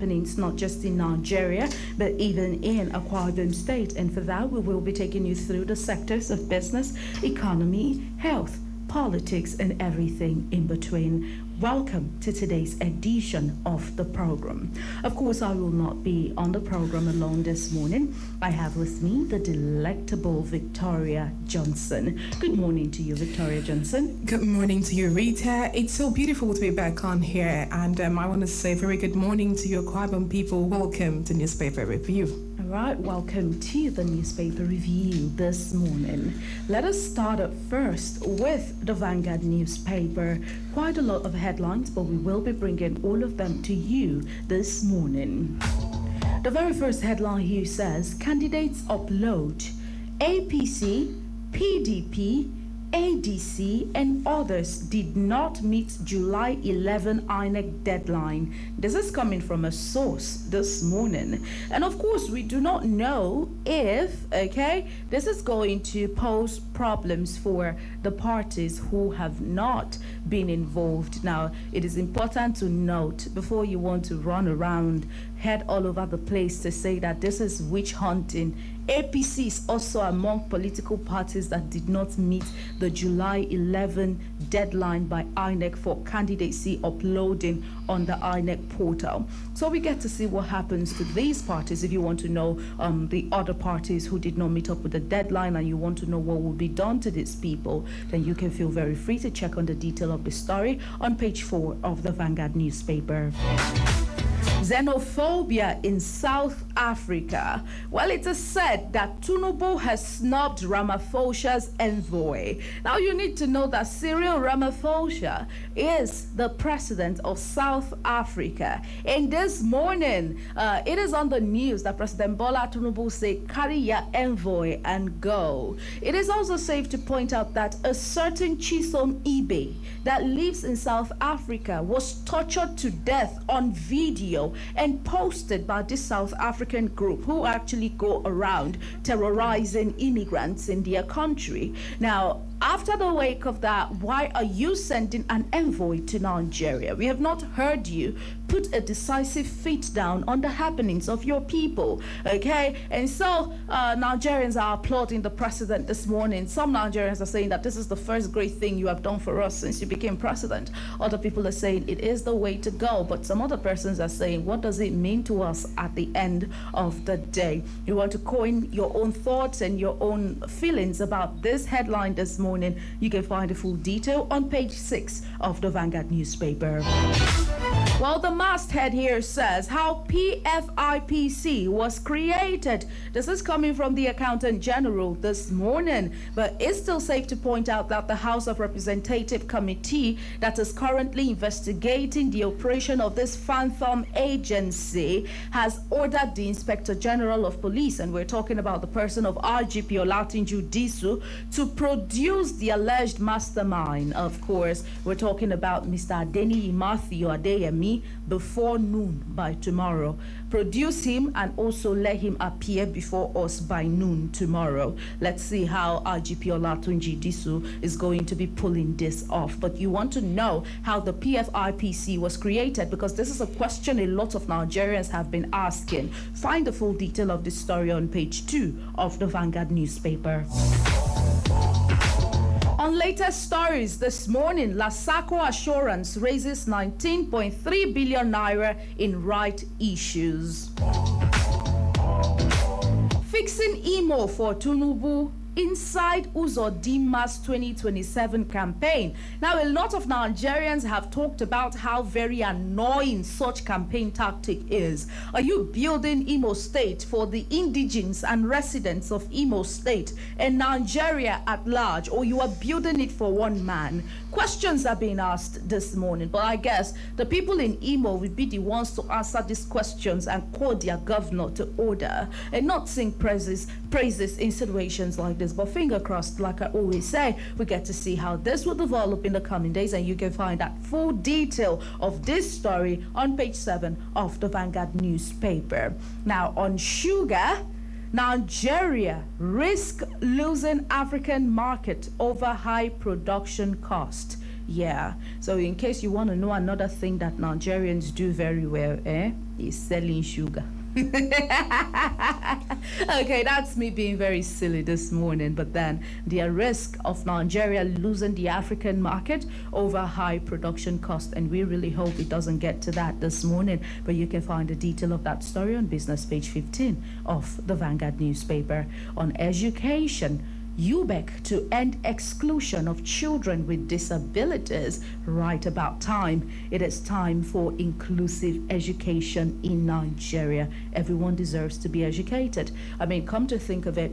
happenings not just in Nigeria but even in Akwa Ibom State. And for that, we will be taking you through the sectors of business, economy, health, politics, and everything in between. Welcome to today's edition of the program. Of course, I will not be on the program alone this morning. I have with me the delectable Victoria Johnson. Good morning to you, Victoria Johnson. Good morning to you, Rita. It's so beautiful to be back on here, and I want to say very good morning to your Akwa Ibom people. Welcome to Newspaper Review. All right, welcome to the newspaper review this morning. Let us start up first with the Vanguard newspaper. Quite a lot of headlines, but we will be bringing all of them to you this morning. The very first headline here says, candidates upload APC, PDP, ADC and others did not meet July 11 INEC deadline. This is coming from a source this morning. And of course, we do not know if, this is going to pose problems for the parties who have not been involved. Now, it is important to note before you want to run around, head all over the place to say that this is witch hunting. APC is also among political parties that did not meet the July 11 deadline by INEC for candidacy uploading on the INEC portal. So we get to see what happens to these parties. If you want to know the other parties who did not meet up with the deadline and you want to know what will be done to these people, then you can feel very free to check on the detail of the story on page 4 of the Vanguard newspaper. Xenophobia in South Africa. Well, it is said that Tinubu has snubbed Ramaphosa's envoy. Now, you need to know that Cyril Ramaphosa is the president of South Africa. And this morning, it is on the news that President Bola Tinubu said, carry your envoy and go. It is also safe to point out that a certain Chisom Ibe that lives in South Africa was tortured to death on video and posted by this South African group who actually go around terrorizing immigrants in their country. Now, after the wake of that, why are you sending an envoy to Nigeria? We have not heard you put a decisive feet down on the happenings of your people, okay? And so Nigerians are applauding the president this morning. Some Nigerians are saying that this is the first great thing you have done for us since you became president. Other people are saying it is the way to go, but some other persons are saying, what does it mean to us at the end of the day? You want to coin your own thoughts and your own feelings about this headline this morning. You can find the full detail on page 6 of the Vanguard newspaper. Well, the masthead here says how PFIPC was created. This is coming from the Accountant General this morning, but it's still safe to point out that the House of Representative Committee that is currently investigating the operation of this phantom agency has ordered the Inspector General of Police, and we're talking about the person of IGP Olatunji Disu, to produce the alleged mastermind. Of course, we're talking about Mr. Adeniyi Matthew Adeyemi before noon by tomorrow. Produce him and also let him appear before us by noon tomorrow. Let's see how IGP Olatunji Disu is going to be pulling this off. But you want to know how the PFIPC was created, because this is a question a lot of Nigerians have been asking. Find the full detail of this story on page 2 of the Vanguard newspaper. On latest stories this morning, Lasako Assurance raises 19.3 billion naira in right issues. Fixing Imo for Tinubu inside Uzodima's 2027 campaign. Now, a lot of Nigerians have talked about how very annoying such campaign tactic is. Are you building Imo State for the indigenes and residents of Imo State and Nigeria at large, or you are building it for one man? Questions are being asked this morning, but I guess the people in Imo will be the ones to answer these questions and call their governor to order and not sing praises in situations like this. But finger crossed, like I always say, we get to see how this will develop in the coming days, and you can find that full detail of this story on page 7 of the Vanguard newspaper. Now, on sugar, Nigeria risk losing African market over high production cost. Yeah. So in case you want to know another thing that Nigerians do very well, is selling sugar. Okay, that's me being very silly this morning, but then the risk of Nigeria losing the African market over high production cost, and we really hope it doesn't get to that this morning. But you can find the detail of that story on business page 15 of the Vanguard newspaper. On education, UBEC to end exclusion of children with disabilities. Right about time. It is time for inclusive education in Nigeria. Everyone deserves to be educated. I mean, come to think of it,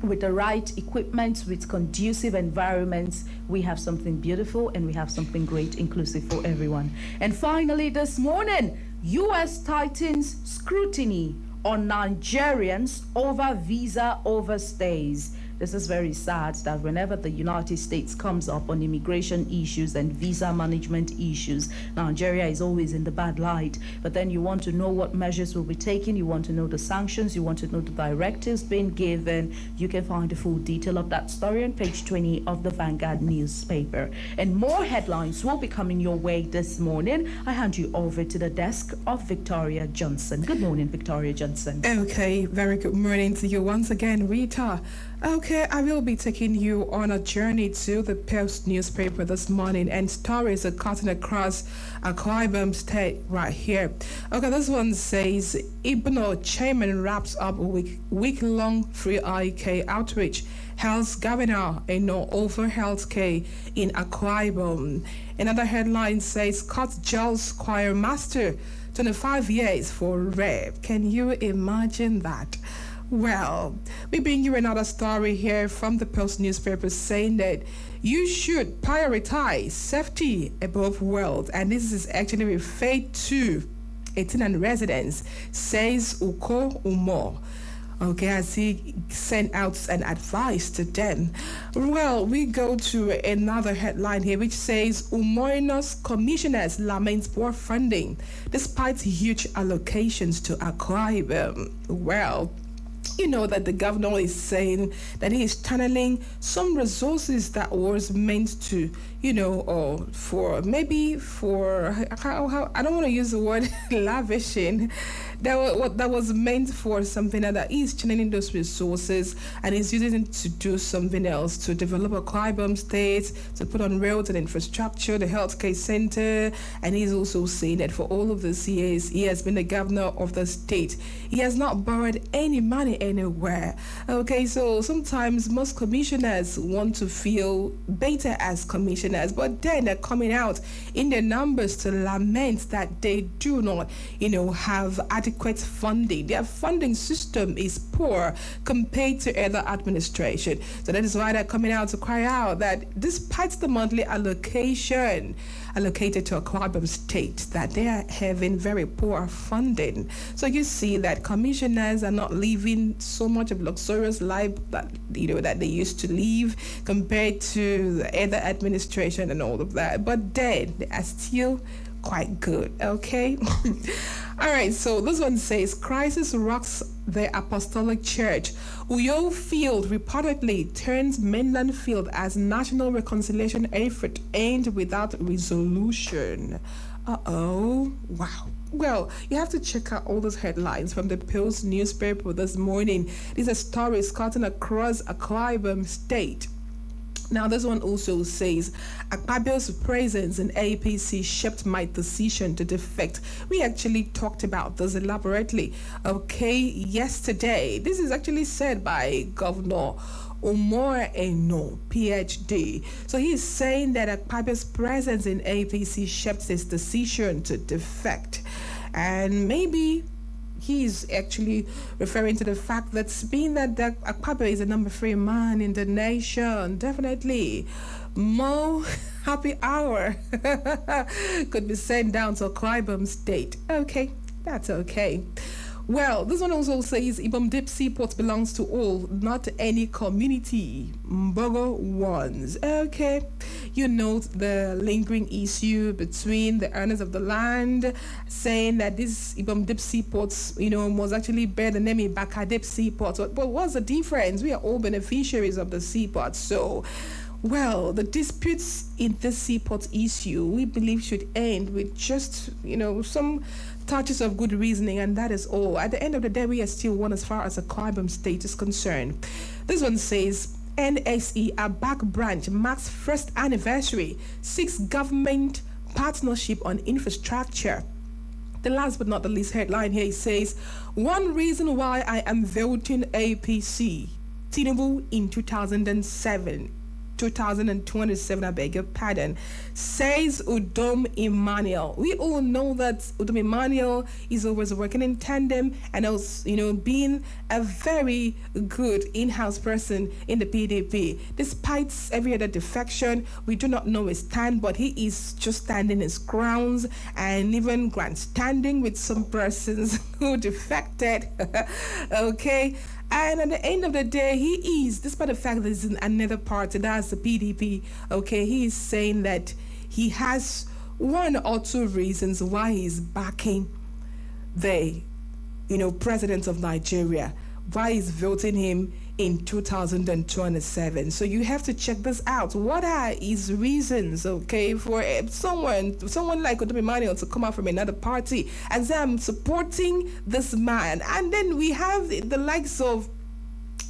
with the right equipment, with conducive environments, we have something beautiful and we have something great, inclusive for everyone. And finally, this morning, U.S. tightens scrutiny on Nigerians over visa overstays. This is very sad that whenever the United States comes up on immigration issues and visa management issues, Nigeria is always in the bad light. But then you want to know what measures will be taken, you want to know the sanctions, you want to know the directives being given. You can find the full detail of that story on page 20 of the Vanguard newspaper. And more headlines will be coming your way this morning. I hand you over to the desk of Victoria Johnson. Good morning, Victoria Johnson. Okay, very good morning to you once again, Rita. Okay, I will be taking you on a journey to the Post newspaper this morning, and stories are cutting across Akwa Ibom State right here. Okay, this one says Ibno chairman wraps up a week-long free IK outreach. Health governor over healthcare in Akwa Ibom. Another headline says Scott Giles choir master 25 years for rape. Can you imagine that? Well, we bring you another story here from the Post newspaper saying that you should prioritize safety above wealth, and this is actually referred to 18 and residents, says Uko Umo. Okay, as he sent out an advice to them. Well, we go to another headline here which says Umoino's commissioners lament poor funding despite huge allocations to Akwa Ibom. Well, you know that the governor is saying that he is channeling some resources that was meant to, for how I don't want to use the word lavishing, that was meant for something that he's channeling those resources and he's using it to do something else, to develop Akwa Ibom State, to put on roads and infrastructure, the healthcare center. And he's also saying that for all of these years he has been the governor of the state, he has not borrowed any money anywhere. Okay, so sometimes most commissioners want to feel better as commissioners, but then they're coming out in their numbers to lament that they do not, have adequate funding. Their funding system is poor compared to other administration. So that is why they're coming out to cry out that despite the monthly allocation allocated to Akwa Ibom State, that they are having very poor funding. So you see that commissioners are not living so much of luxurious life that that they used to live compared to the other administration and all of that. But then they are still quite good. Okay. All right, so this one says crisis rocks the Apostolic Church. Uyo Field reportedly turns mainland field as national reconciliation effort aimed without resolution. Wow. Well, you have to check out all those headlines from the Post newspaper this morning. These are stories cutting across Akwa Ibom State. Now, this one also says, Akpabio's presence in APC shaped my decision to defect. We actually talked about this elaborately, yesterday. This is actually said by Governor Umar Eno, PhD. So he's saying that Akpabio's presence in APC shaped his decision to defect. And maybe he's actually referring to the fact that being that Akpabio is the number 3 man in the nation, definitely more happy hour could be sent down to Akwa Ibom State. Okay, that's okay. Well, this one also says Ibom Deep Seaport belongs to all, not any community. Mbogo ones. Okay. You note the lingering issue between the owners of the land, saying that this Ibom Deep Seaports, must actually bear the name Ibaka Deep Seaport. But what's the difference? We are all beneficiaries of the seaport. So Well, the disputes in this seaport issue, we believe, should end with just, some touches of good reasoning, and that is all. At the end of the day, we are still one as far as the Akwa Ibom state is concerned. This one says, NSE Abak branch marks first anniversary, seeks government partnership on infrastructure. The last but not the least headline here says, one reason why I am voting APC, Tinubu in 2027, I beg your pardon, says Udom Emmanuel. We all know that Udom Emmanuel is always working in tandem and also, being a very good in-house person in the PDP. Despite every other defection, we do not know his stand, but he is just standing his grounds and even grandstanding with some persons who defected. Okay. And at the end of the day, he is, despite the fact that he's in another party, that's the PDP, okay, he is saying that he has one or two reasons why he's backing the, president of Nigeria, why he's voting him in 2027. So you have to check this out. What are his reasons, okay, for someone like Udom Emmanuel to come out from another party and say, I'm supporting this man? And then we have the likes of,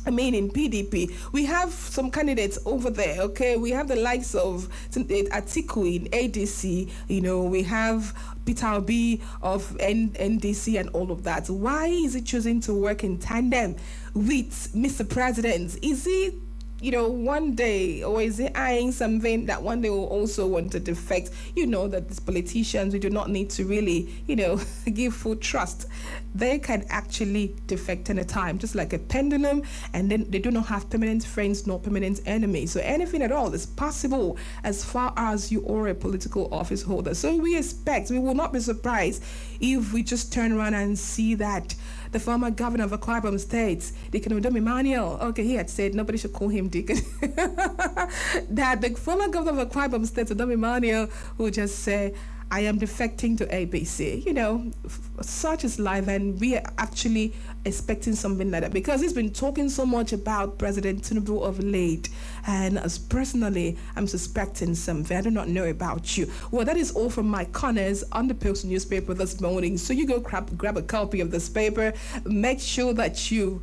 in PDP, we have some candidates over there, okay? We have the likes of Atiku in ADC, we have Peter Obi of NDC and all of that. Why is he choosing to work in tandem with Mr. President? Is he, one day, or is he eyeing something that one day will also want to defect? That these politicians, we do not need to really, give full trust. They can actually defect any time, just like a pendulum, and then they do not have permanent friends nor permanent enemies. So anything at all is possible as far as you are a political office holder. So we will not be surprised if we just turn around and see that the former governor of Akwa Ibom State, Deacon Udom Emmanuel, okay, he had said nobody should call him Deacon, that the former governor of Akwa Ibom State, Udom Emmanuel, will just say, I am defecting to APC. Such is life, and we are actually expecting something like that because he's been talking so much about President Tinubu of late. And as personally, I'm suspecting something. I do not know about you. Well, that is all from my corners on the Post newspaper this morning. So you go grab a copy of this paper. Make sure that you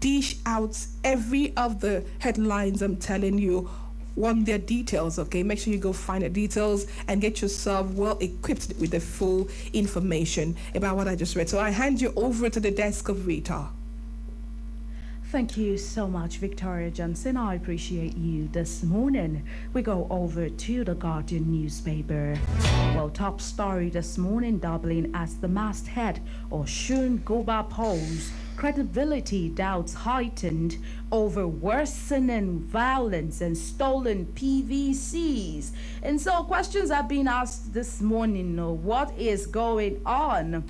dish out every of the headlines I'm telling you. Want their details, okay? Make sure you go find the details and get yourself well equipped with the full information about what I just read. So I hand you over to the desk of Rita. Thank you so much, Victoria Johnson. I appreciate you this morning. We go over to the Guardian newspaper. Well, top story this morning, doubling as the masthead Osun Goba polls. Credibility doubts heightened over worsening violence and stolen PVCs. And so questions are being asked this morning. What is going on?